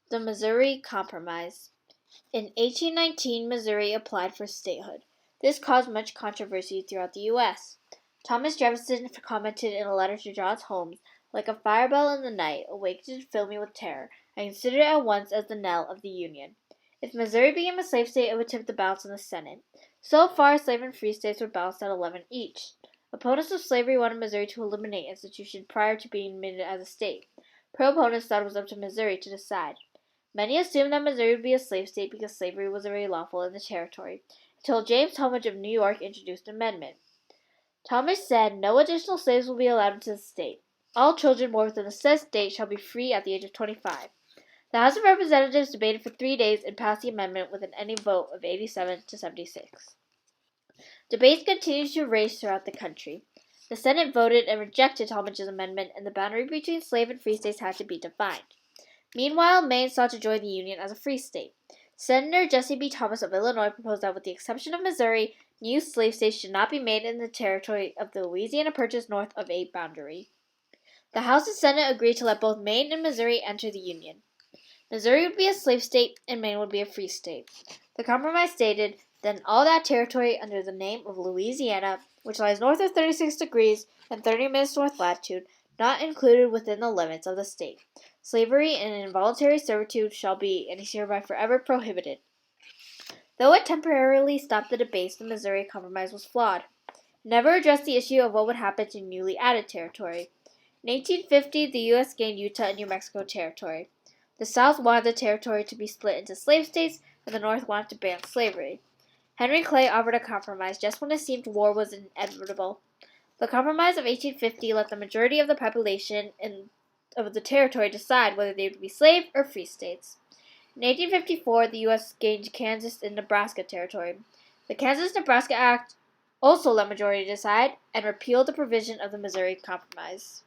The Missouri Compromise. In 1819, Missouri applied for statehood. This caused much controversy throughout the U.S. Thomas Jefferson commented in a letter to John Holmes, "Like a fire bell in the night, awake to fill me with terror, I considered it at once as the knell of the Union." If Missouri became a slave state, it would tip the balance in the Senate. So far, slave and free states were balanced at 11 each. Opponents of slavery wanted Missouri to eliminate institution prior to being admitted as a state. Pro-opponents thought it was up to Missouri to decide. Many assumed that Missouri would be a slave state because slavery was already lawful in the territory, until James Talmadge of New York introduced an amendment. Talmadge said no additional slaves will be allowed into the state. All children born within the said state shall be free at the age of 25. The House of Representatives debated for 3 days and passed the amendment with an any vote of 87 to 76. Debates continued to rage throughout the country. The Senate voted and rejected Talmadge's amendment, and the boundary between slave and free states had to be defined. Meanwhile, Maine sought to join the Union as a free state. Senator Jesse B. Thomas of Illinois proposed that, with the exception of Missouri, new slave states should not be made in the territory of the Louisiana Purchase north of a boundary. The House and Senate agreed to let both Maine and Missouri enter the Union. Missouri would be a slave state, and Maine would be a free state. The compromise stated, "Then all that territory under the name of Louisiana, which lies north of 36 degrees and 30 minutes north latitude, not included within the limits of the state. Slavery and involuntary servitude shall be, and is hereby forever prohibited." Though it temporarily stopped the debates, the Missouri Compromise was flawed. It never addressed the issue of what would happen to newly added territory. In 1850, the U.S. gained Utah and New Mexico territory. The South wanted the territory to be split into slave states, and the North wanted to ban slavery. Henry Clay offered a compromise just when it seemed war was inevitable. The Compromise of 1850 let the majority of the population of the territory decide whether they would be slave or free states. In 1854, the U.S. gained Kansas and Nebraska territory. The Kansas-Nebraska Act also let majority decide and repealed the provision of the Missouri Compromise.